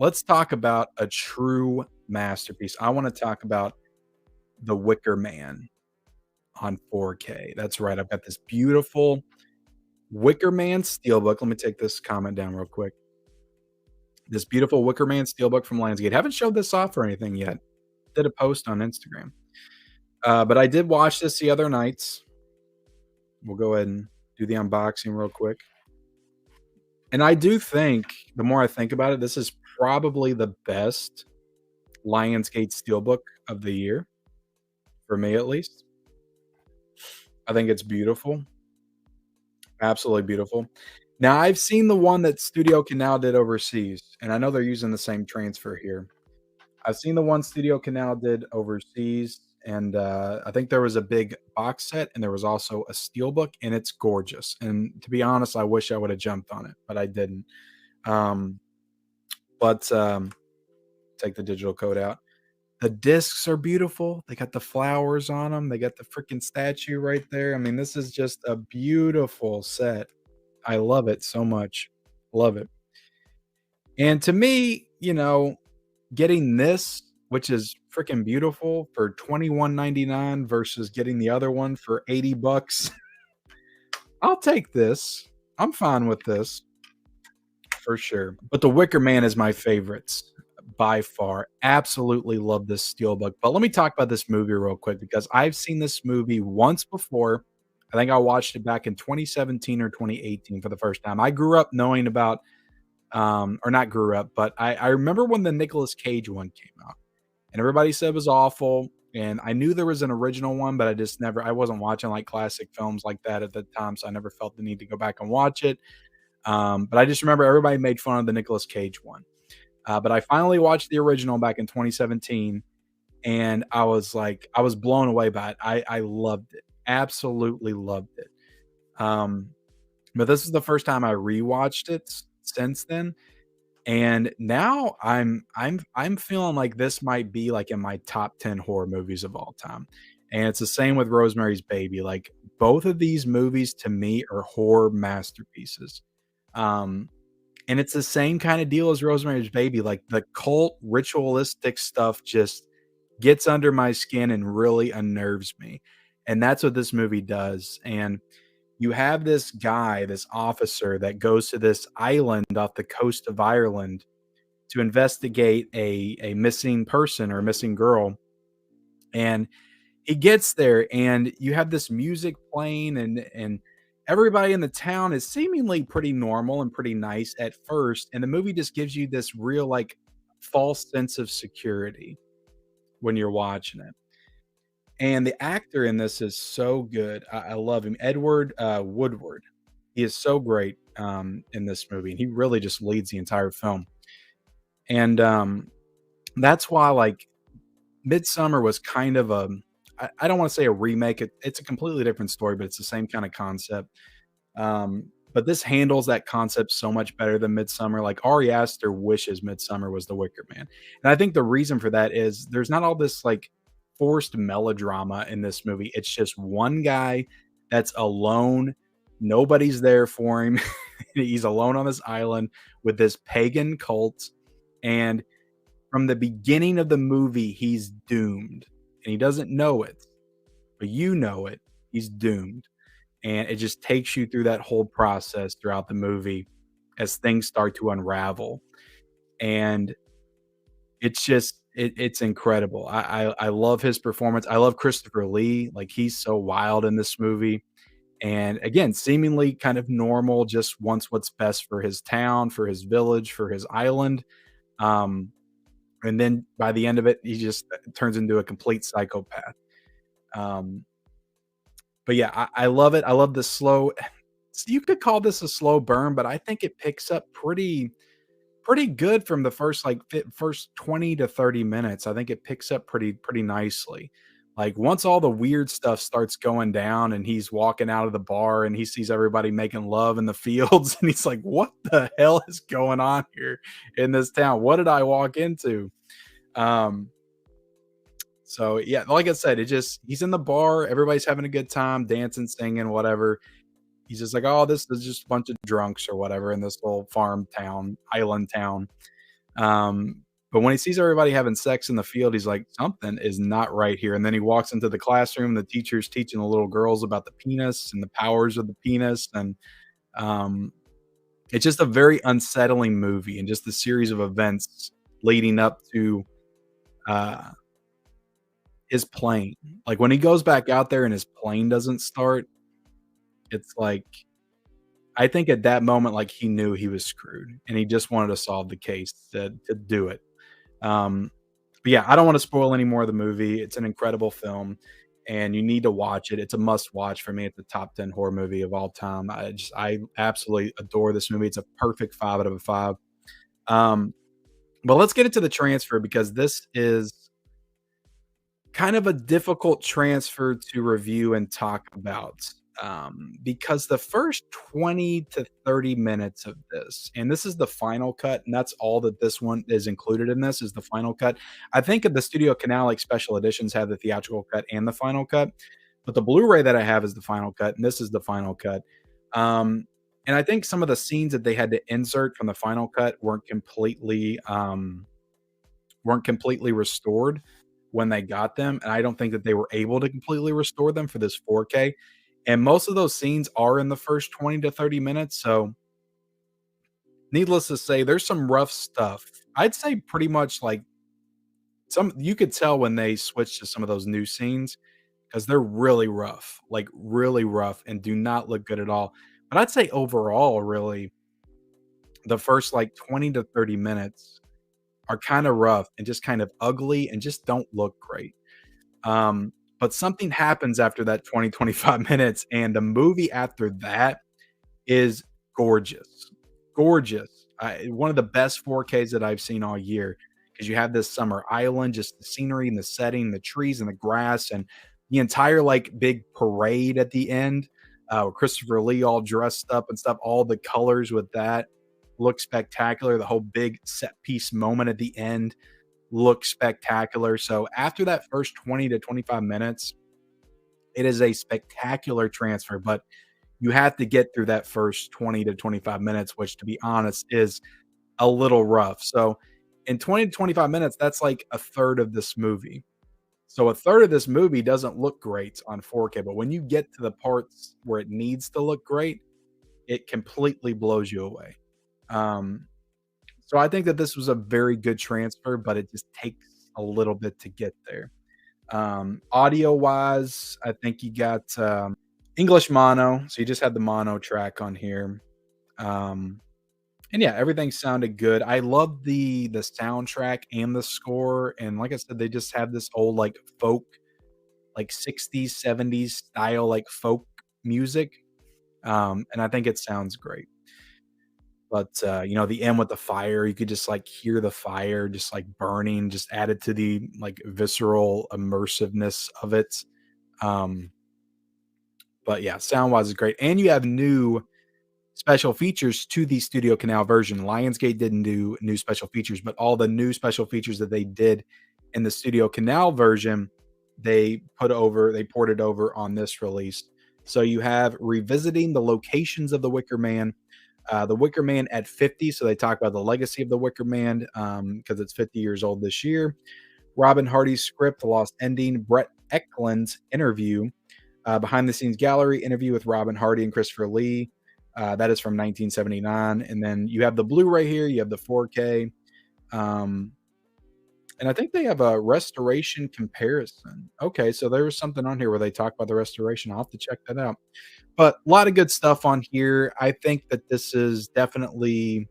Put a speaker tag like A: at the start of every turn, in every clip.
A: let's talk about a true masterpiece. I want to talk about The Wicker Man on 4K. That's right. I've got this beautiful Wicker Man Steelbook. Let me take this comment down real quick. This beautiful Wicker Man Steelbook from Lionsgate. Haven't showed this off or anything yet. Did a post on Instagram. But I did watch this the other nights. We'll go ahead and do the unboxing real quick. And I do think, the more I think about it, this is probably the best Lionsgate Steelbook of the year, for me at least. I think it's beautiful. Absolutely beautiful. Now, I've seen the one that Studio Canal did overseas, and I know they're using the same transfer here. I've seen the one Studio Canal did overseas, and I think there was a big box set, and there was also a Steelbook, and it's gorgeous. And to be honest, I wish I would have jumped on it, but I didn't. Um, but take the digital code out. The discs are beautiful. They got the flowers on them. They got the freaking statue right there. I mean, this is just a beautiful set. I love it so much. Love it. And to me, getting this, which is freaking beautiful, for $21.99 versus getting the other one for $80, I'll take this. I'm fine with this for sure. But The Wicker Man is my favorites by far. Absolutely love this Steelbook. But let me talk about this movie real quick, because I've seen this movie once before. I think I watched it back in 2017 or 2018 for the first time. I grew up knowing about, or not grew up, but I remember when the Nicolas Cage one came out, and everybody said it was awful. And I knew there was an original one, but I wasn't watching like classic films like that at the time, so I never felt the need to go back and watch it. But I just remember everybody made fun of the Nicolas Cage one. But I finally watched the original back in 2017, and I was blown away by it. I loved it. Absolutely loved it. But this is the first time I rewatched it since then. And now I'm feeling like this might be like in my top 10 horror movies of all time. And it's the same with Rosemary's Baby. Like, both of these movies to me are horror masterpieces. And it's the same kind of deal as Rosemary's Baby. Like, the cult ritualistic stuff just gets under my skin and really unnerves me. And that's what this movie does. And you have this guy, this officer that goes to this island off the coast of Ireland to investigate a missing person or a missing girl. And he gets there, and you have this music playing, and everybody in the town is seemingly pretty normal and pretty nice at first. And the movie just gives you this real, like, false sense of security when you're watching it. And the actor in this is so good. I love him. Edward Woodward. He is so great in this movie. And he really just leads the entire film. And that's why, like, Midsummer was kind of I don't want to say a remake. It's a completely different story, but it's the same kind of concept. But this handles that concept so much better than Midsummer. Like, Ari Aster wishes Midsummer was The Wicker Man. And I think the reason for that is there's not all this, like, forced melodrama in this movie. It's just one guy that's alone. Nobody's there for him. He's alone on this island with this pagan cult. And from the beginning of the movie, he's doomed. And he doesn't know it, but you know it. He's doomed. And it just takes you through that whole process throughout the movie as things start to unravel. And it's incredible. I love his performance. I love Christopher Lee. Like, he's so wild in this movie. And again, seemingly kind of normal, just wants what's best for his town, for his village, for his island. And then by the end of it, he just turns into a complete psychopath. But yeah, I love it. I love the slow. You could call this a slow burn, but I think it picks up pretty good from the first 20 to 30 minutes. I think it picks up pretty nicely. Like, once all the weird stuff starts going down and he's walking out of the bar and he sees everybody making love in the fields, and he's like, what the hell is going on here in this town? What did I walk into? So yeah, like I said, he's in the bar, everybody's having a good time, dancing, singing, whatever. He's just like, oh, this is just a bunch of drunks or whatever in this little farm town, island town. But when he sees everybody having sex in the field, he's like, "Something is not right here." And then he walks into the classroom, the teacher's teaching the little girls about the penis and the powers of the penis, and, um, it's just a very unsettling movie and just the series of events leading up to, uh, his plane. Like, when he goes back out there and his plane doesn't start, it's like I think at that moment, like, he knew he was screwed, and he just wanted to solve the case to do it. Um, but yeah, I don't wanna spoil any more of the movie. It's an incredible film, and you need to watch it. It's a must watch for me. It's a top 10 horror movie of all time. I absolutely adore this movie. It's a perfect 5 out of a 5. Um, but let's get into the transfer because this is kind of a difficult transfer to review and talk about, because the first 20 to 30 minutes of this and this is the final cut, and that's all that this one is included in this is the final cut. I think of the Studio Canal, like, special editions have the theatrical cut and the final cut, but the Blu-ray that I have is the final cut, and this is the final cut. Um, and I think some of the scenes that they had to insert from the final cut weren't completely restored when they got them, and I don't think that they were able to completely restore them for this 4K, and most of those scenes are in the first 20 to 30 minutes, so needless to say, there's some rough stuff. I'd say pretty much, like, some you could tell when they switched to some of those new scenes because 'cause they're really rough, like, really rough and do not look good at all, but I'd say overall, really, the first, like, 20 to 30 minutes are kinda rough and just kind of ugly and just don't look great. But something happens after that 20, 25 minutes, and the movie after that is gorgeous. Gorgeous. One of the best 4Ks that I've seen all year because you have this summer island, just the scenery and the setting, the trees and the grass, and the entire, like, big parade at the end, with Christopher Lee all dressed up and stuff, all the colors with that look spectacular. The whole big set piece moment at the end looks spectacular. So after that first 20 to 25 minutes, it is a spectacular transfer, but you have to get through that first 20 to 25 minutes, which to be honest is a little rough. So in 20 to 25 minutes, that's like a third of this movie. So a third of this movie doesn't look great on 4K, but when you get to the parts where it needs to look great, it completely blows you away. Um, so I think that this was a very good transfer, but it just takes a little bit to get there. Audio wise, I think you got English mono, so you just had the mono track on here. Um, and yeah, everything sounded good. I love the soundtrack and the score, and like I said, they just have this old like folk, like 60s, 70s style, like folk music. And I think it sounds great. But, the end with the fire, you could just, like, hear the fire just, like, burning, just added to the, like, visceral immersiveness of it. Um, but yeah, sound-wise is great, and you have new special features to the Studio Canal version. Lionsgate didn't do new special features, but all the new special features that they did in the Studio Canal version, they ported over on this release. So you have revisiting the locations of the Wicker Man, the Wicker Man at 50. So they talk about the legacy of the Wicker Man because it's 50 years old this year. Robin Hardy's script, The Lost Ending, Brett Eklund's interview, behind the scenes gallery interview with Robin Hardy and Christopher Lee. That is from 1979. And then you have the Blu-ray here, you have the 4K. Um, and I think they have a restoration comparison. Okay, so there was something on here where they talk about the restoration. I'll have to check that out. But a lot of good stuff on here. I think that this is definitely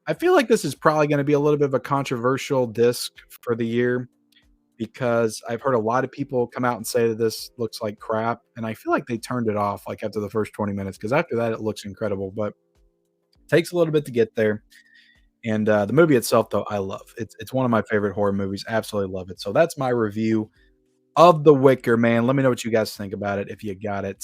A: I feel like this is probably gonna be a little bit of a controversial disc for the year because I've heard a lot of people come out and say that this looks like crap, and I feel like they turned it off, like, after the first 20 minutes because after that, it looks incredible, but takes a little bit to get there. And, the movie itself, though, I love. It's one of my favorite horror movies, absolutely love it. So that's my review of The Wicker Man. Let me know what you guys think about it if you got it.